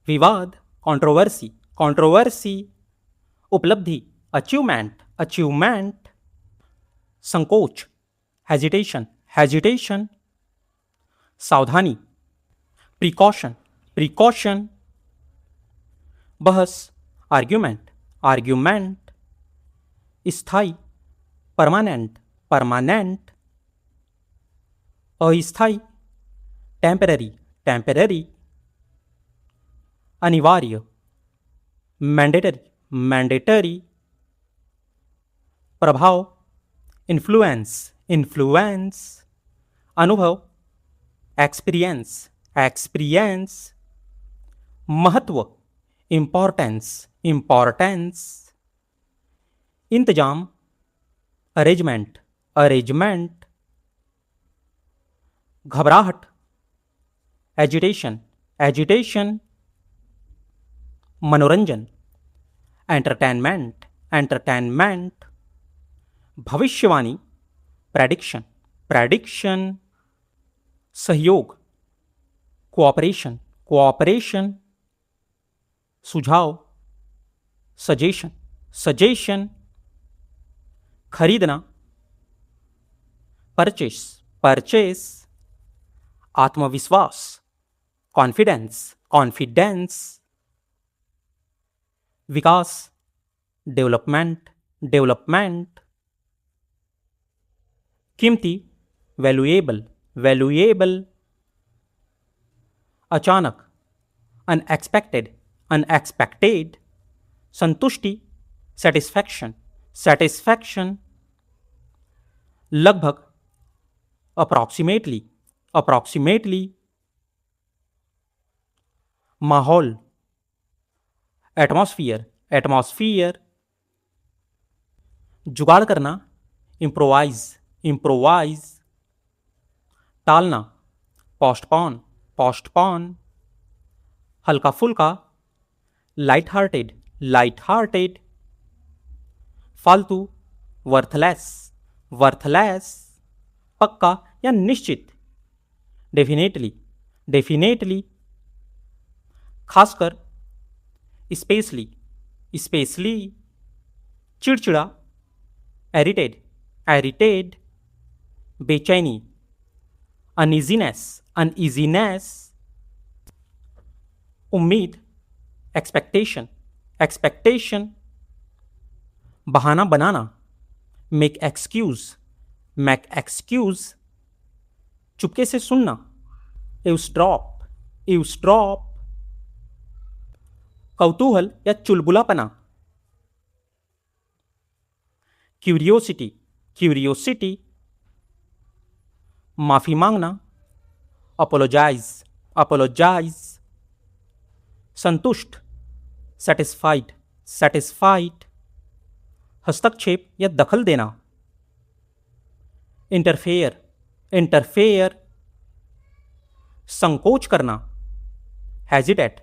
विवाद, controversy, controversy, उपलब्धि, achievement, achievement, संकोच, हेजिटेशन, हेजिटेशन, सावधानी, प्रिकॉशन, प्रिकॉशन, बहस, आर्ग्यूमेंट, आर्ग्यूमेंट, स्थायी, परमानेंट, परमानेंट, अस्थायी, टेम्पररी, टेम्पररी, अनिवार्य, मैंडेटरी, मैंडेटरी, प्रभाव, इन्फ्लुएंस, इन्फ्लुएंस, अनुभव, एक्सपीरियंस, एक्सपीरियंस, महत्व, इम्पॉर्टेंस, इम्पॉर्टेंस, इंतजाम, अरेंजमेंट, अरेंजमेंट, घबराहट, एजिटेशन, एजिटेशन, मनोरंजन, एंटरटेनमेंट, एंटरटेनमेंट, भविष्यवाणी, प्रेडिक्शन, प्रेडिक्शन, सहयोग, कोऑपरेशन, कोऑपरेशन, सुझाव, सजेशन, सजेशन, खरीदना, परचेस, परचेस, आत्मविश्वास, कॉन्फिडेंस, कॉन्फिडेंस, विकास, डेवलपमेंट, डेवलपमेंट, कीमती, वैल्यूएबल, वैल्यूएबल, अचानक, अनएक्सपेक्टेड, अनएक्सपेक्टेड, संतुष्टि, सेटिस्फैक्शन, सेटिस्फैक्शन, लगभग, अप्रॉक्सीमेटली, अप्रॉक्सीमेटली, माहौल, एटमॉस्फियर, एटमॉस्फियर, जुगाड़ करना, इम्प्रोवाइज, इम्प्रोवाइज, टालना, पोस्टपोन, पोस्टपोन, हल्का फुल्का, लाइट हार्टेड, लाइट हार्टेड, फालतू, वर्थलेस, वर्थलेस, पक्का या निश्चित, डेफिनेटली, डेफिनेटली, खासकर, स्पेशली, स्पेशली, चिड़चिड़ा, एरिटेड, एरिटेड, बेचैनी, अनईजीनेस, अनईजीनेस, उम्मीद, एक्सपेक्टेशन, एक्सपेक्टेशन, बहाना बनाना, मेक एक्सक्यूज, मेक एक्सक्यूज, चुपके से सुनना, एव्सड्रॉप, एव्सड्रॉप, कौतूहल या चुलबुलापना, क्यूरियोसिटी, क्यूरियोसिटी, माफी मांगना, अपोलोजाइज, अपोलोजाइज, संतुष्ट, सेटिस्फाइड, सेटिस्फाइड, हस्तक्षेप या दखल देना, इंटरफेयर, इंटरफेयर, संकोच करना, हेजिटेट,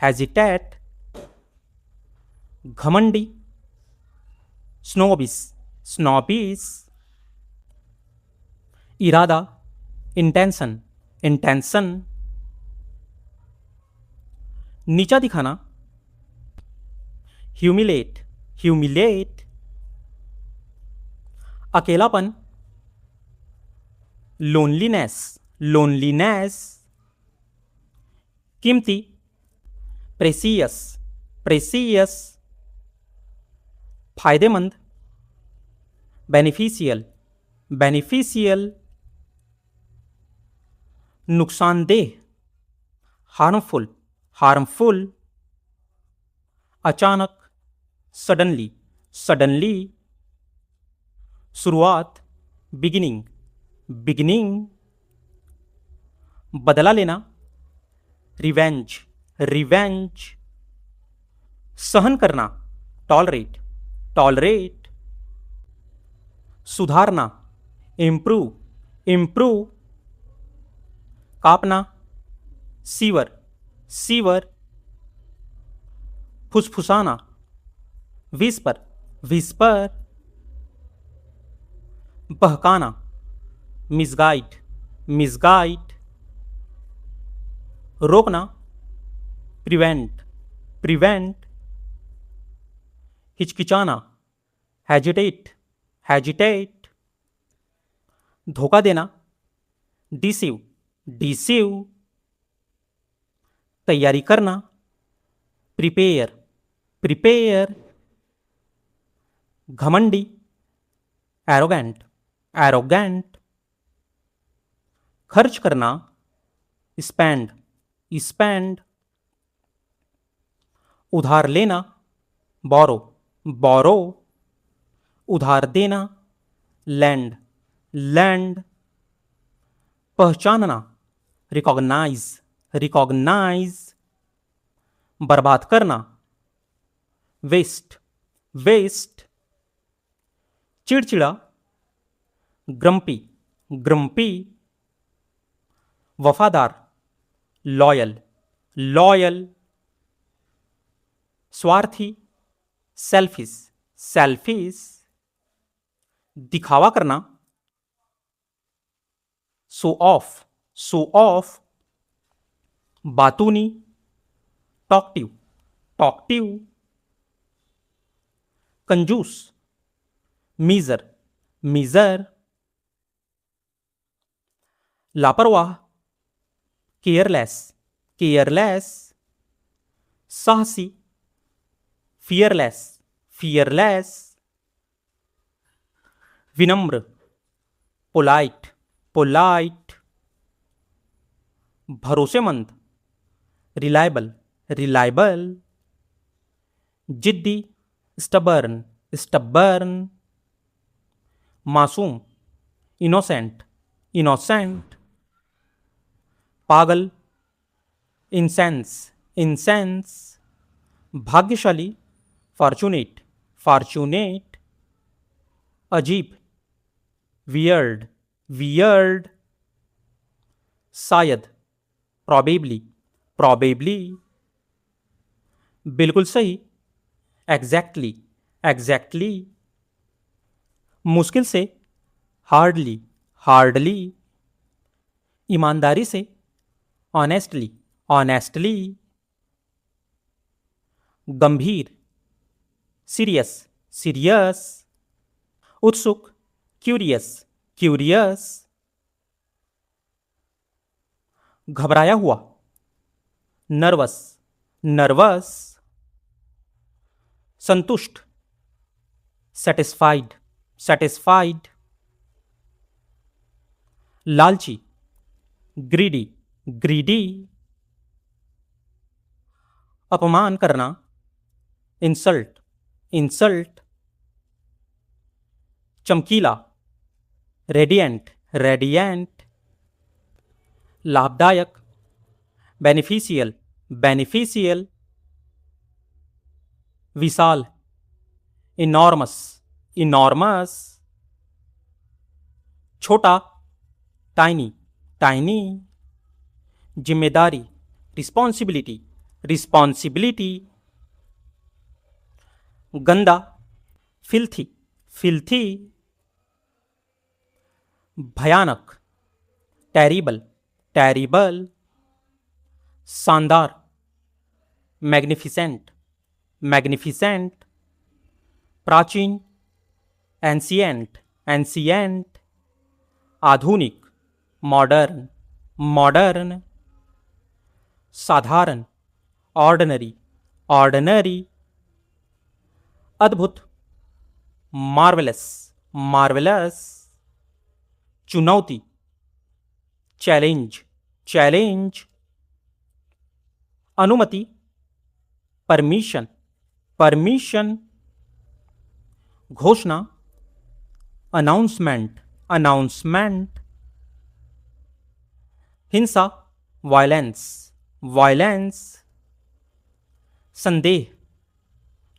हेजिटेट, घमंडी, स्नोबिस, स्नोबिस, इरादा, इंटेंशन, इंटेंशन, नीचा दिखाना, ह्यूमिलेट, ह्यूमिलेट, अकेलापन, लोनलीनेस, लोनलीनेस, कीमती, प्रेसियस, प्रेसियस, फायदेमंद, बेनिफिशियल, बेनिफिशियल, नुकसानदेह, हार्मफुल, हार्मफुल, अचानक, सडनली, सडनली, शुरुआत, बिगिनिंग, बिगिनिंग, बदला लेना, रिवेंज, रिवेंज, सहन करना, टॉलरेट, टॉलरेट, सुधारना, इम्प्रूव, इम्प्रूव, कापना, सीवर, सीवर, फुसफुसाना, विस्पर, विस्पर, बहकाना, मिसगाइड, मिसगाइड, रोकना, प्रिवेंट, प्रिवेंट। हिचकिचाना, हेजिटेट, हेजिटेट। धोखा देना, डिसीव, डिसीव। तैयारी करना, प्रिपेयर, प्रिपेयर। घमंडी, एरोगेंट, एरोगेंट। खर्च करना, स्पेंड, स्पेंड। उधार लेना, बोरो, बोरो। उधार देना, लैंड, लैंड। पहचानना, रिकॉग्नाइज, रिकॉग्नाइज। बर्बाद करना, वेस्ट, वेस्ट। चिड़चिड़ा, ग्रम्पी, ग्रम्पी। वफादार, लॉयल, लॉयल। स्वार्थी, सेल्फिश, सेल्फिश। दिखावा करना, शो ऑफ, शो ऑफ। बातूनी, टॉकटिव, टॉकटिव। कंजूस, मीजर, मीजर। लापरवाह, केयरलेस, केयरलेस। साहसी, फियरलेस, फियरलेस। विनम्र, पोलाइट, पोलाइट। भरोसेमंद, रिलायबल, रिलायबल। जिद्दी, स्टबर्न, स्टबर्न। मासूम, इनोसेंट, इनोसेंट। पागल, इंसेंस, इंसेंस। भाग्यशाली, फॉर्चुनेट, फॉर्चुनेट। अजीब, वियर्ड, वियर्ड। शायद, प्रॉबेबली, प्रॉबेबली। बिल्कुल सही, एग्जैक्टली, एग्जैक्टली। मुश्किल से, हार्डली, हार्डली। ईमानदारी से, ऑनेस्टली, ऑनेस्टली। गंभीर, सीरियस, सीरियस। उत्सुक, क्यूरियस, क्यूरियस। घबराया हुआ, नर्वस, नर्वस। संतुष्ट, सेटिस्फाइड, सेटिस्फाइड। लालची, ग्रीडी, ग्रीडी। अपमान करना, इंसल्ट, इंसल्ट। चमकीला, रेडिएंट, रेडिएंट। लाभदायक, बेनिफिशियल, बेनिफिशियल। विशाल, इनॉर्मस, इनॉर्मस। छोटा, टाइनी, टाइनी। जिम्मेदारी, रिस्पॉन्सिबिलिटी, रिस्पॉन्सिबिलिटी। गंदा, फिल्थी, फिल्थी। भयानक, टेरिबल, टेरिबल। शानदार, मैग्निफिसेंट, मैग्निफिसेंट। प्राचीन, एंशिएंट, एंशिएंट। आधुनिक, मॉडर्न, मॉडर्न। साधारण, ऑर्डिनरी, ऑर्डिनरी। अद्भुत, मार्वेलस, मार्वेलस। चुनौती, चैलेंज, चैलेंज। अनुमति, परमिशन, परमिशन। घोषणा, अनाउंसमेंट, अनाउंसमेंट। हिंसा, वायलेंस, वायलेंस। संदेह,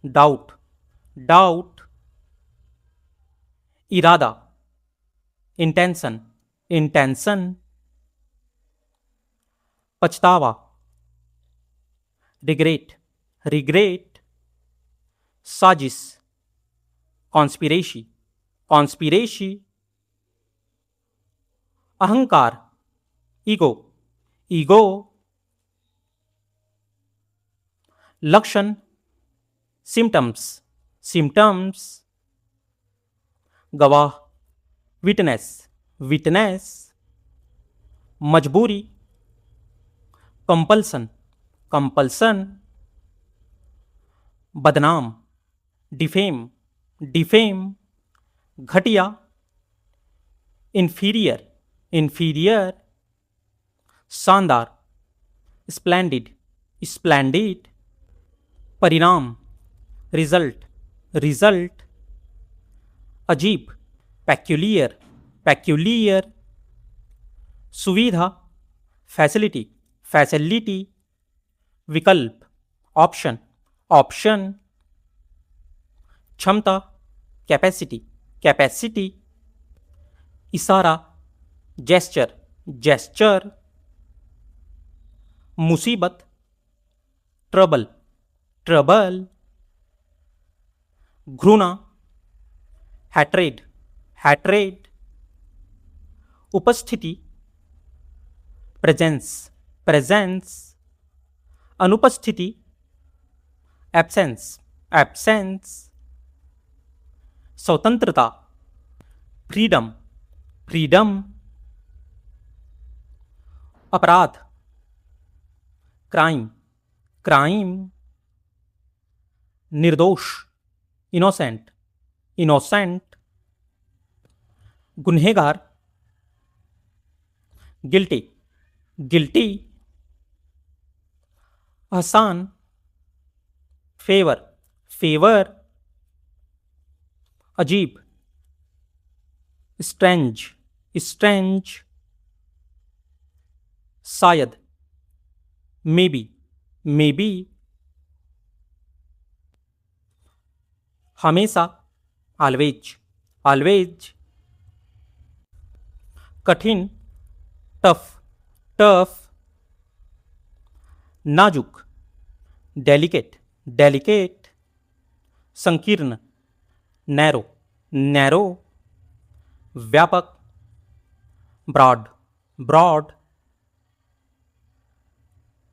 डाउट, डाउट। इरादा, इंटेंशन, इंटेंशन। पछतावा, रिग्रेट, रिग्रेट। साजिश, कॉन्स्पिरेसी, कॉन्स्पिरेसी। अहंकार, ईगो, ईगो। लक्षण, सिम्टम्स, सिम्टम्स, गवाह, विटनेस, विटनेस, मजबूरी, कंपल्सन, कंपल्सन, बदनाम, डिफेम, डिफेम, घटिया, इंफीरियर, इंफीरियर, शानदार, स्प्लेंडिड, स्प्लेंडिड, परिणाम, रिजल्ट, रिजल्ट, अजीब, पेक्यूलियर, पेक्यूलियर, सुविधा, फैसिलिटी, फैसिलिटी, विकल्प, ऑप्शन, ऑप्शन, क्षमता, कैपेसिटी, कैपेसिटी, इशारा, जेस्चर, जेस्चर, मुसीबत, ट्रबल, ट्रबल, घृणा, हैट्रेड, हैट्रेड, उपस्थिति, प्रेजेंस, प्रेजेंस, अनुपस्थिति, एब्सेंस, एब्सेंस, स्वतंत्रता, फ्रीडम, फ्रीडम, अपराध, क्राइम, क्राइम, निर्दोष, इनोसेंट, इनोसेंट, गुनहगार, गिल्टी, गिल्टी, आसान, फेवर, फेवर, अजीब, स्ट्रेंज, स्ट्रेंज, शायद, मे बी, मे बी, हमेशा, ऑलवेज, ऑलवेज, कठिन, टफ, टफ, नाजुक, डेलिकेट, डेलिकेट, संकीर्ण, नैरो, नैरो, व्यापक, ब्रॉड, ब्रॉड,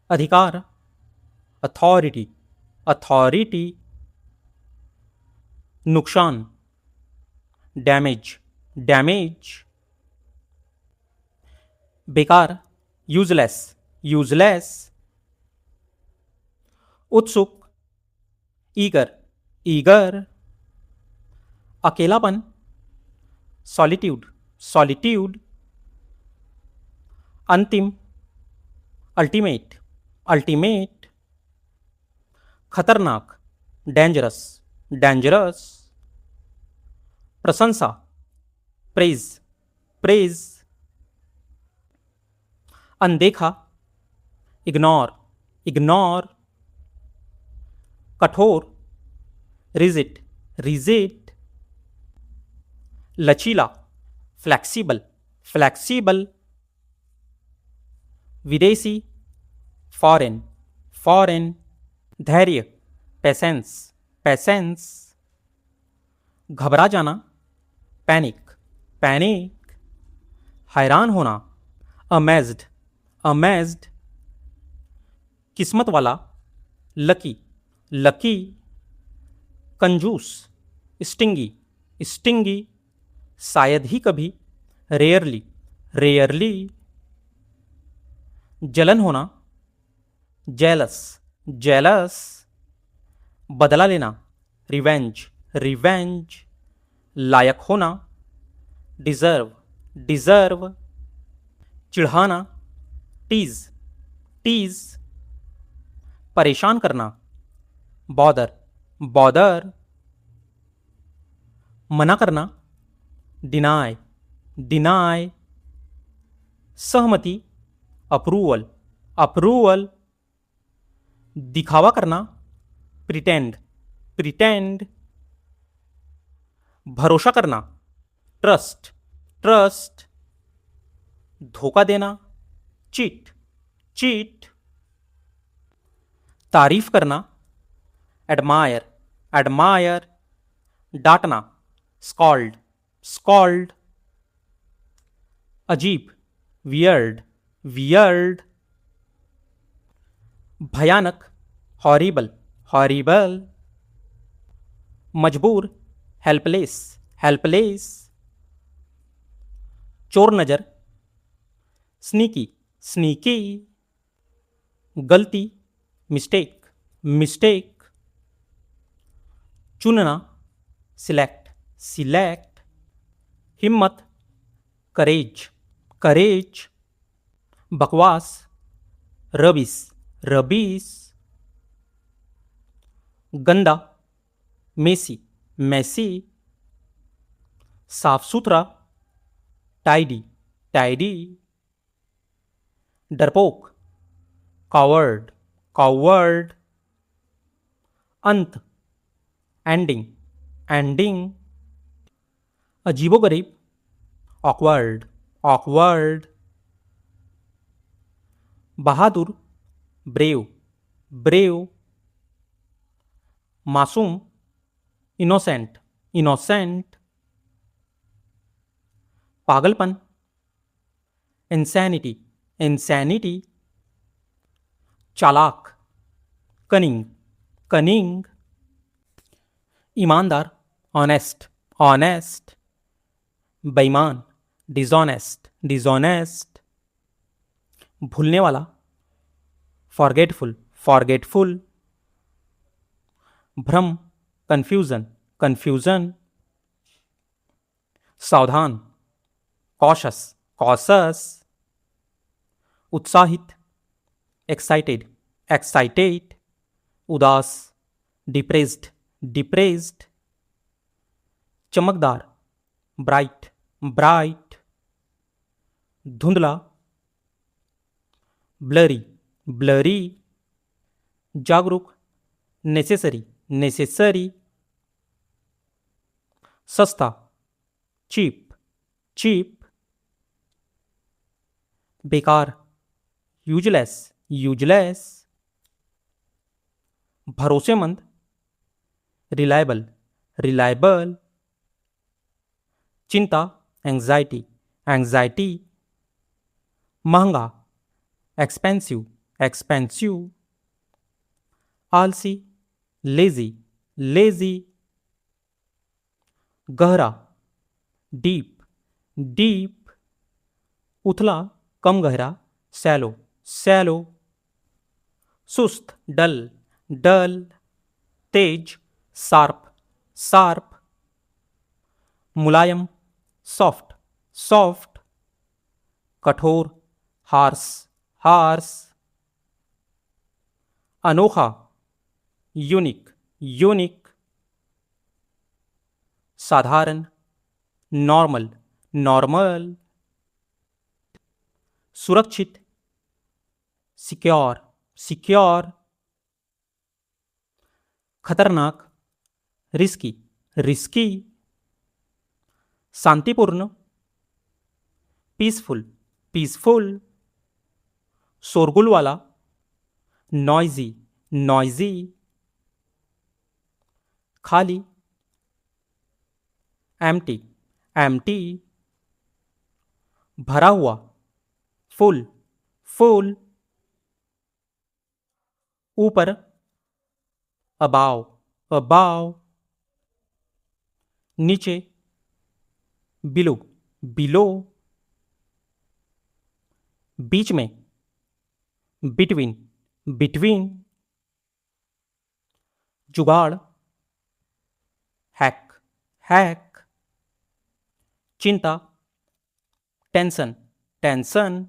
अधिकार, अथॉरिटी, अथॉरिटी, नुकसान, डैमेज, डैमेज, बेकार, यूजलेस, यूजलेस, उत्सुक, ईगर, ईगर, अकेलापन, सॉलिट्यूड, सॉलिट्यूड, अंतिम, अल्टीमेट, अल्टीमेट, खतरनाक, डेंजरस, डेंजरस, प्रशंसा, प्रेज, प्रेज, अनदेखा, इग्नोर, इग्नोर, कठोर, रिजिड, रिजिड, लचीला, फ्लैक्सीबल, फ्लैक्सीबल, विदेशी, फॉरेन, फॉरेन, धैर्य, पेशेंस, पेशेंस, घबरा जाना, पैनिक, पैनिक, हैरान होना, अमेज्ड, अमेज्ड, किस्मत वाला, लकी, लकी, कंजूस, स्टिंगी, स्टिंगी, शायद ही कभी, रेयरली, रेयरली, जलन होना, जेलस, जेलस, बदला लेना, रिवेंज, रिवेंज, लायक होना, डिजर्व, डिजर्व, चिढ़ाना, टीज, टीज, परेशान करना, बॉदर, बॉदर, मना करना, डिनाय, डिनाय, सहमति, अप्रूवल, अप्रूवल, दिखावा करना, प्रिटेंड, प्रिटेंड, भरोसा करना, ट्रस्ट, ट्रस्ट, धोखा देना, चीट, चीट, तारीफ करना, एडमायर, एडमायर, डांटना, स्कॉल्ड, स्कॉल्ड, अजीब, वियर्ड, वियर्ड, भयानक, हॉरिबल, हॉरिबल, मजबूर, हेल्पलेस, हेल्पलेस, चोर नजर, स्नीकी, स्नीकी, गलती, मिस्टेक, मिस्टेक, चुनना, सिलेक्ट, सिलेक्ट, हिम्मत, करेज, करेज, बकवास, रबिस, रबीस, गंदा, मेसी, मैसी, साफ सुथरा, टाइडी, टाइडी, डरपोक, कॉवर्ड, कॉवर्ड, अंत, एंडिंग, एंडिंग, अजीबोगरीब, ऑकवर्ड, ऑकवर्ड, बहादुर, ब्रेव, ब्रेव, मासूम, इनोसेंट, इनोसेंट, पागलपन, इंसैनिटी, इंसैनिटी, चालाक, कनिंग, कनिंग, ईमानदार, ऑनेस्ट, ऑनेस्ट, बेईमान, डिजॉनेस्ट, डिजॉनेस्ट, भूलने वाला, फॉरगेटफुल, फॉरगेटफुल, भ्रम, कंफ्यूजन, कंफ्यूजन, सावधान, कॉशस, कॉशस, उत्साहित, एक्साइटेड, एक्साइटेड, उदास, डिप्रेस्ड, डिप्रेस्ड, चमकदार, ब्राइट, ब्राइट, धुंधला, ब्लरी, ब्लरी, जागरूक, नेसेसरी, नेसेसरी, सस्ता, चीप, चीप, बेकार, यूजलेस, यूजलेस, भरोसेमंद, रिलायबल, रिलायबल, चिंता, एंजाइटी, एंजाइटी, महंगा, एक्सपेंसिव, एक्सपेंसिव, आलसी, लेजी, लेजी, गहरा, डीप, डीप, उथला, कम गहरा, सैलो, सैलो, सुस्त, डल, डल, तेज, शार्प, शार्प, मुलायम, सॉफ्ट, सॉफ्ट, कठोर, हार्स, हार्स, अनोखा, यूनिक, यूनिक, साधारण, नॉर्मल, नॉर्मल, सुरक्षित, सिक्योर, सिक्योर, खतरनाक, रिस्की, रिस्की, शांतिपूर्ण, पीसफुल, पीसफुल, शोरगुल वाला, नॉइजी, नॉइजी, खाली, एम्प्टी, एम्प्टी, भरा हुआ, फुल, फुल, ऊपर, अबाव, अबाव, नीचे, बिलो, बिलो, बीच में, बिटवीन, बिटवीन, जुगाड़, हैक, हैक, चिंता, टेंशन, टेंशन,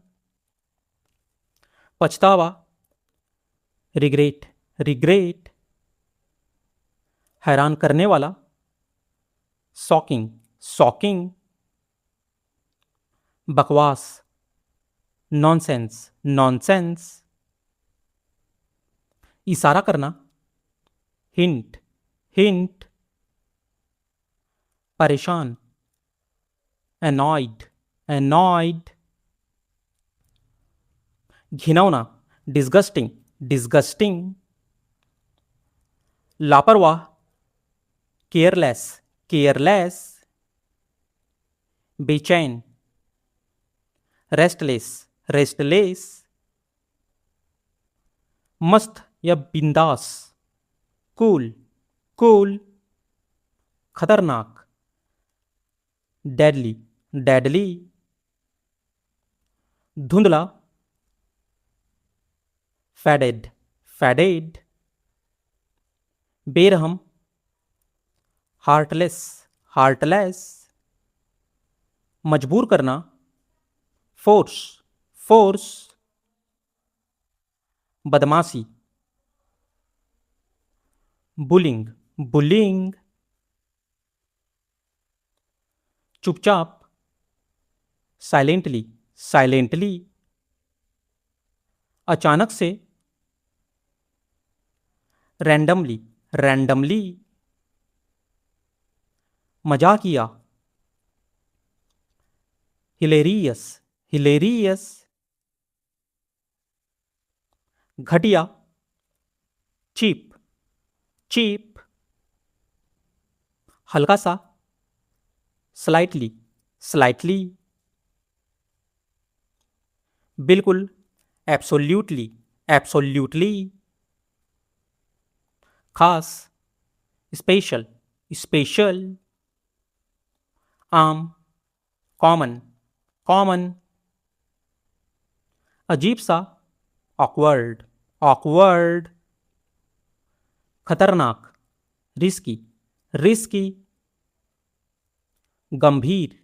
पछतावा, रिग्रेट, रिग्रेट, हैरान करने वाला, शॉकिंग, शॉकिंग, बकवास, नॉनसेंस, नॉनसेंस, इशारा करना, हिंट, हिंट, परेशान, एनॉयड, एनॉयड, घिनौना, डिस्गस्टिंग, डिस्गस्टिंग, लापरवाह, केयरलेस, केयरलेस, बेचैन, रेस्टलेस, रेस्टलेस, मस्त या बिंदास, कूल कूल, खतरनाक, डेडली डेडली, धुंधला, फैडेड फैडेड, बेरहम, हार्टलेस हार्टलेस, मजबूर करना, फोर्स फोर्स, बदमाशी, बुलिंग बुलिंग, चुपचाप, साइलेंटली साइलेंटली, अचानक से, रैंडमली रैंडमली, मजाकिया, हिलेरियस हिलेरियस, घटिया, चीप चीप, हल्का सा, स्लाइटली स्लाइटली, बिल्कुल, एब्सोल्यूटली एब्सोल्यूटली, खास, स्पेशल स्पेशल, आम, कॉमन कॉमन, अजीब सा, ऑकवर्ड ऑकवर्ड, खतरनाक, रिस्की रिस्की, गंभीर,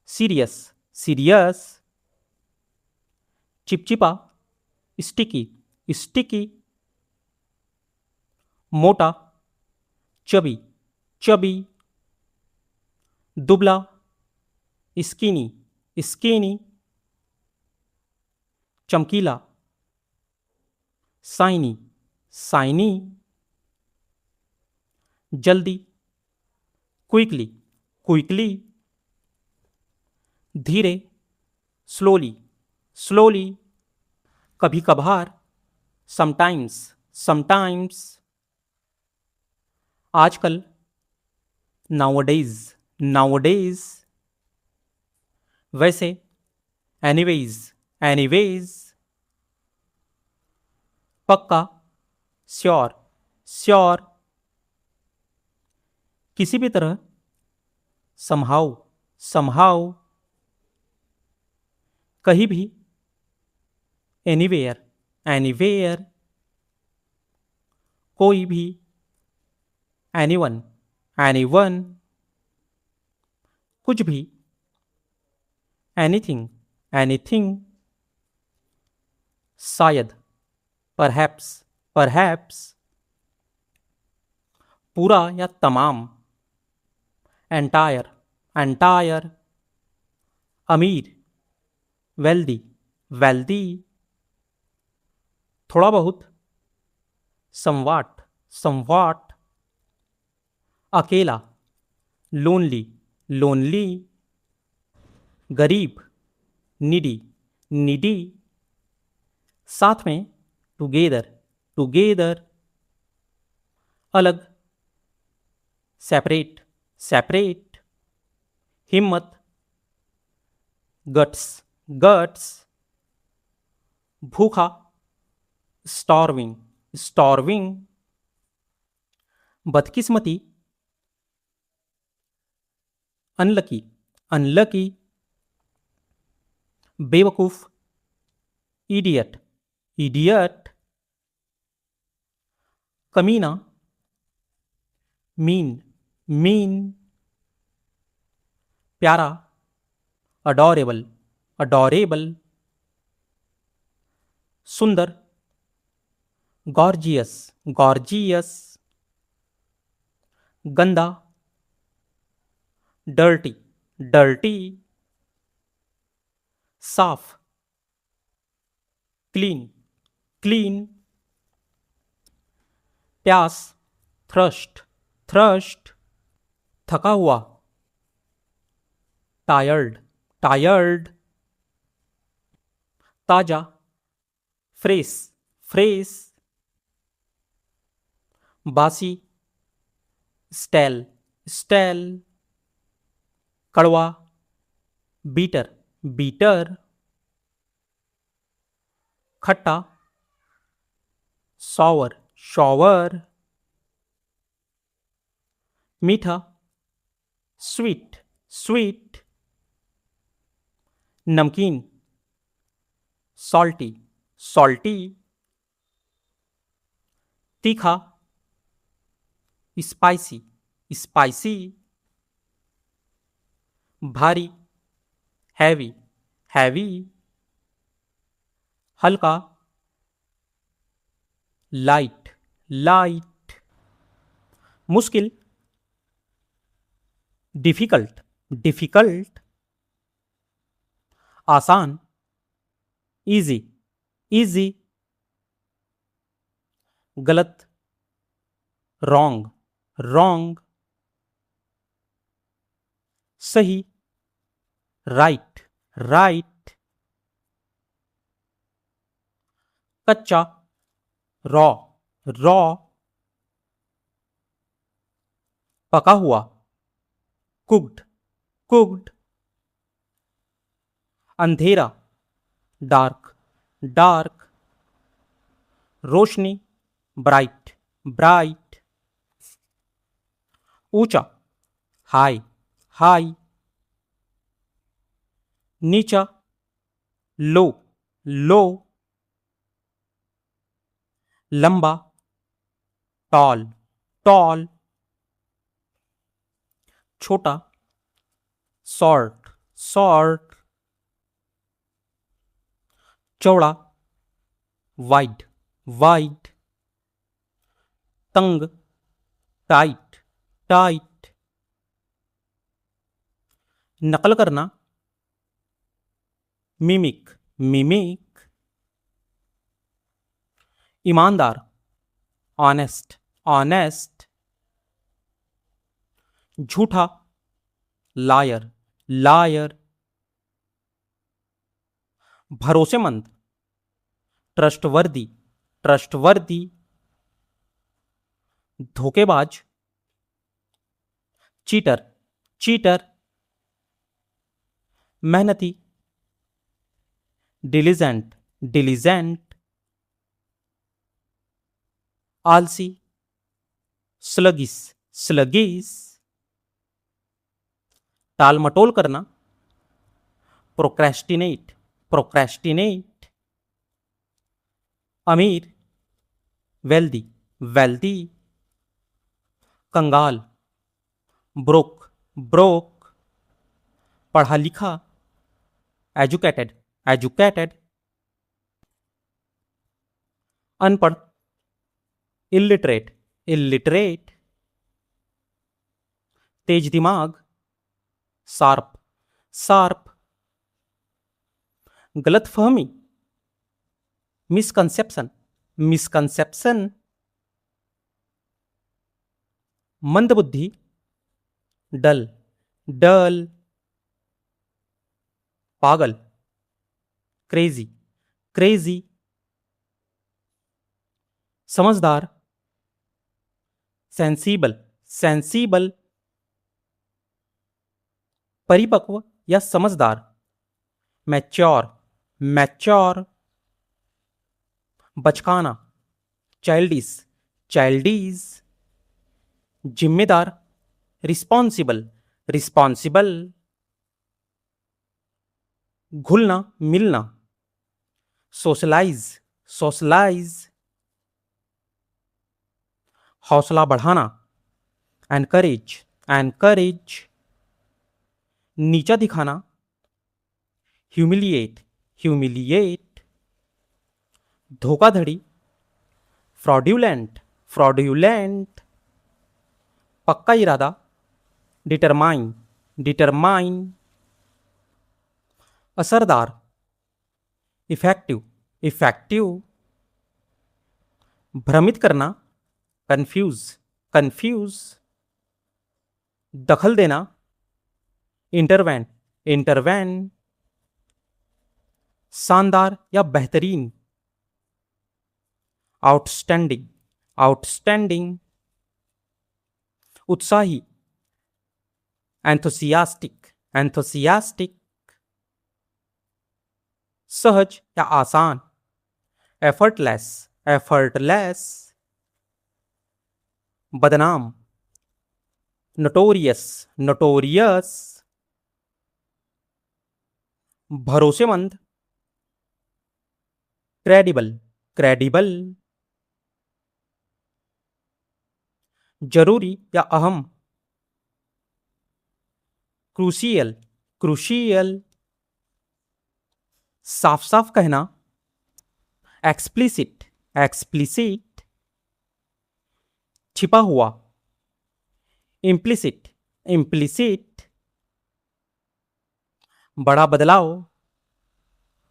सीरियस सीरियस, चिपचिपा, स्टिकी स्टिकी, मोटा, चबी चबी, दुबला, स्किनी स्किनी, चमकीला, साइनी साइनी, जल्दी, क्विकली क्विकली, धीरे, स्लोली स्लोली, कभी कभार, समटाइम्स समटाइम्स, आजकल, नाउअडेज नाउअडेज, वैसे, एनीवेज एनीवेज, पक्का, श्योर श्योर, किसी भी तरह, समहाउ समहाउ, कहीं भी, एनीवेयर एनीवेयर, कोई भी, एनीवन एनीवन, कुछ भी, एनीथिंग एनीथिंग, शायद, परहैप्स परहैप्स, पूरा या तमाम, एंटायर एंटायर, अमीर, वेल्दी वेल्दी, थोड़ा बहुत, समवाट समवाट, अकेला, लोनली लोनली, गरीब, निडी निडी, साथ में, टुगेदर टुगेदर, अलग, सेपरेट सेपरेट, हिम्मत, गट्स गट्स, भूखा, स्टार्विंग स्टार्विंग, बदकिस्मती, अनलकी अनलकी, बेवकूफ, इडियट इडियट, कमीना, मीन मीन, प्यारा, अडोरेबल अडोरेबल, सुंदर, गॉर्जियस गॉर्जियस, गंदा, डर्टी डर्टी, साफ, क्लीन क्लीन, प्यास, थ्रस्ट थ्रस्ट, थका हुआ, टायर्ड टायर्ड, ताजा, फ्रेश फ्रेश, बासी, स्टेल स्टेल, कड़वा, बीटर बीटर, खट्टा, सॉवर शॉवर, मीठा, स्वीट, स्वीट। नमकीन, सॉल्टी, सॉल्टी। तीखा, स्पाइसी, स्पाइसी। भारी, हैवी, हैवी। हल्का, लाइट, लाइट। मुश्किल, डिफिकल्ट, डिफिकल्ट। आसान, इजी, इजी। गलत, रॉन्ग, रॉन्ग। सही, राइट, राइट। कच्चा, रॉ, रॉ। पका हुआ, कुक्ड, कुक्ड। अंधेरा, डार्क, डार्क। रोशनी, ब्राइट, ब्राइट। ऊंचा, हाई, हाई। नीचा, लो, लो। लंबा, टॉल, टॉल। छोटा, शॉर्ट, शॉर्ट। चौड़ा, वाइड, वाइड। तंग, टाइट, टाइट। नकल करना, मिमिक, मिमिक। ईमानदार, ऑनेस्ट, ऑनेस्ट। झूठा, लायर, लायर। भरोसेमंद, ट्रस्टवर्दी, ट्रस्टवर्दी। धोखेबाज, चीटर, चीटर। मेहनती, डिलीजेंट, डिलीजेंट। आलसी, स्लगिस, स्लगिस। टाल मटोल करना, प्रोक्रेस्टिनेट, प्रोक्रेस्टिनेट। अमीर, वेल्दी, वेल्दी। कंगाल, ब्रोक, ब्रोक। पढ़ा लिखा, एजुकेटेड, एजुकेटेड। अनपढ़, इलिटरेट, इलिटरेट। तेज दिमाग, शार्प, शार्प। गलतफहमी, मिसकंसेप्शन, मिसकंसेप्शन। मंदबुद्धि, डल, डल। पागल, क्रेजी, क्रेजी। समझदार, सेंसीबल, सेंसीबल। परिपक्व या समझदार, मैच्योर, मैच्योर। बचकाना, चाइल्डिस, चाइल्डीज। जिम्मेदार, रिस्पॉन्सिबल, रिस्पॉन्सिबल। घुलना मिलना, सोशलाइज, सोशलाइज। हौसला बढ़ाना, एनकरेज, एनकरेज। नीचा दिखाना, ह्यूमिलिएट, ह्यूमिलिएट। धोखाधड़ी, फ्रॉड्यूलेंट, फ्रॉड्यूलेंट। पक्का इरादा, डिटरमाइन, डिटरमाइन। असरदार, इफेक्टिव, इफेक्टिव। भ्रमित करना, कंफ्यूज, कंफ्यूज। दखल देना, इंटरवेन, इंटरवेन। शानदार या बेहतरीन, आउटस्टैंडिंग, आउटस्टैंडिंग। उत्साही, एंथुसियास्टिक, एंथुसियास्टिक। सहज या आसान, एफर्टलेस, एफर्टलेस। बदनाम, नोटोरियस, नोटोरियस। भरोसेमंद, क्रेडिबल, क्रेडिबल। जरूरी या अहम, क्रूशियल, क्रूशियल। साफ साफ कहना, एक्सप्लिसिट, एक्सप्लिसिट। छिपा हुआ, इम्प्लिसिट, इम्प्लिसिट। बड़ा बदलाव,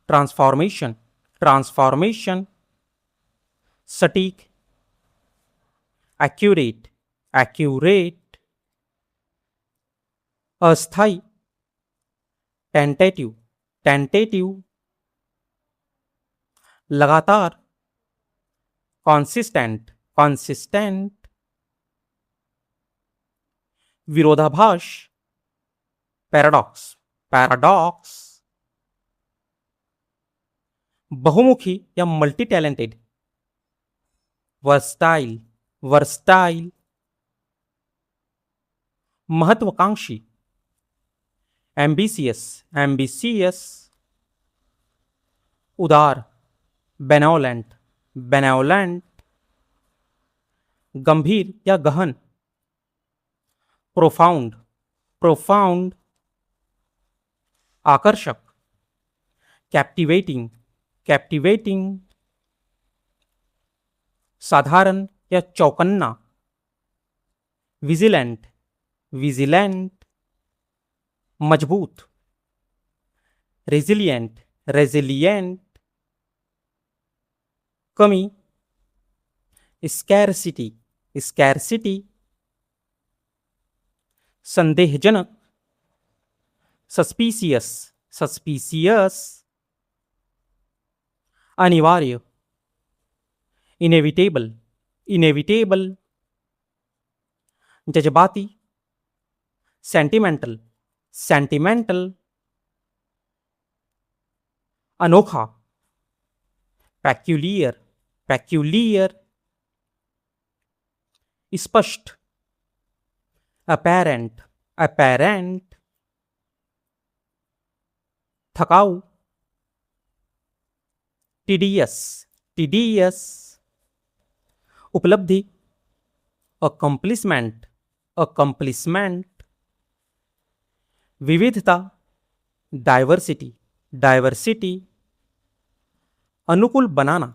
ट्रांसफॉर्मेशन, ट्रांसफॉर्मेशन। सटीक, एक्यूरेट, एक्यूरेट। अस्थाई, टेंटेटिव, टेंटेटिव। लगातार, कॉन्सिस्टेंट, कॉन्सिस्टेंट। विरोधाभास, पैराडॉक्स, पैराडॉक्स। बहुमुखी या मल्टी टैलेंटेड, वर्सटाइल, वर्सटाइल। महत्वाकांक्षी, एम्बिशियस, एम्बिशियस। उदार, बेनोलेंट, बेनोलेंट। गंभीर या गहन, प्रोफाउंड, प्रोफाउंड। आकर्षक, कैप्टिवेटिंग, कैप्टिवेटिंग। साधारण या चौकन्ना, विजिलेंट, विजिलेंट। मजबूत, रेजिलिएंट, रेजिलिएंट। कमी, स्कैरसिटी, स्कैरसिटी। संदेहजनक, सस्पिशियस, सस्पिशियस। अनिवार्य, इनेविटेबल, इनेविटेबल। जज्बाती, सेंटिमेंटल, सेंटिमेंटल। अनोखा, पैक्यूलियर, पैक्यूलियर। स्पष्ट, अपैरेंट, अपैरेंट। थकाऊ, टीडियस, टीडियस। उपलब्धि, अकम्प्लिसमेंट, अकम्प्लिसमेंट। विविधता, डाइवर्सिटी, डाइवर्सिटी। अनुकूल बनाना,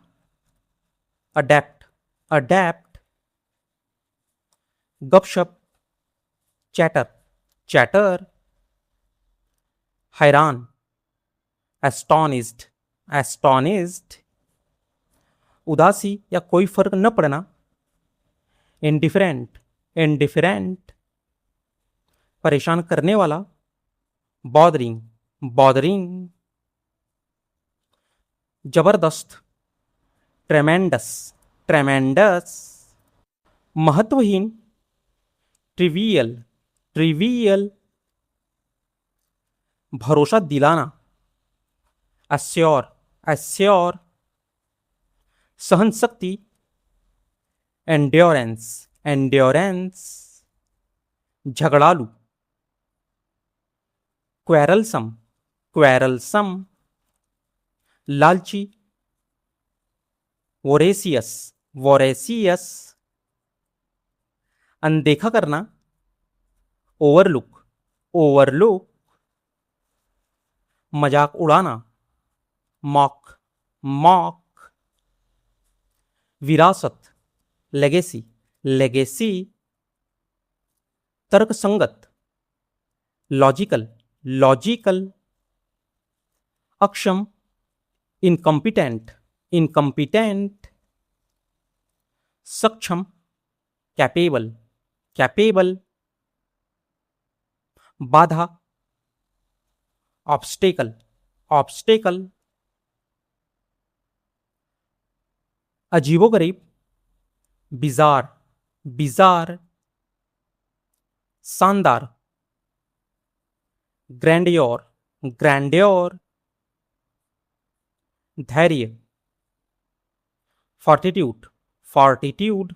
अडेप्ट, अडेप्ट। गपशप, चैटर, चैटर। हैरान, एस्टोनिस्ड, एस्टोनिस्ड। उदासी या कोई फर्क न पड़ना, इंडिफरेंट, इंडिफरेंट। परेशान करने वाला, बॉदरिंग, बॉदरिंग। जबरदस्त, ट्रेमेंडस, ट्रेमेंडस। महत्वहीन, ट्रिवियल, ट्रिवियल। भरोसा दिलाना, एश्योर, एश्योर। सहन शक्ति, एंड्योरेंस, एंड्योरेंस। झगड़ालू, क्वेरलसम, क्वेरलसम। लालची, वोरेसियस, वोरेसियस। अनदेखा करना, ओवरलुक, ओवरलुक। मजाक उड़ाना, मॉक, मॉक। विरासत, लेगेसी, लेगेसी। तर्कसंगत, लॉजिकल, लॉजिकल। अक्षम, इनकम्पिटेंट, इनकम्पिटेंट। सक्षम, कैपेबल, कैपेबल। बाधा, ऑब्स्टेकल, ऑब्स्टेकल। अजीबोगरीब, बिजार, बिजार। शानदार, ग्रैंडियोर, ग्रैंडियोर। धैर्य, फोर्टिट्यूड, फोर्टिट्यूड।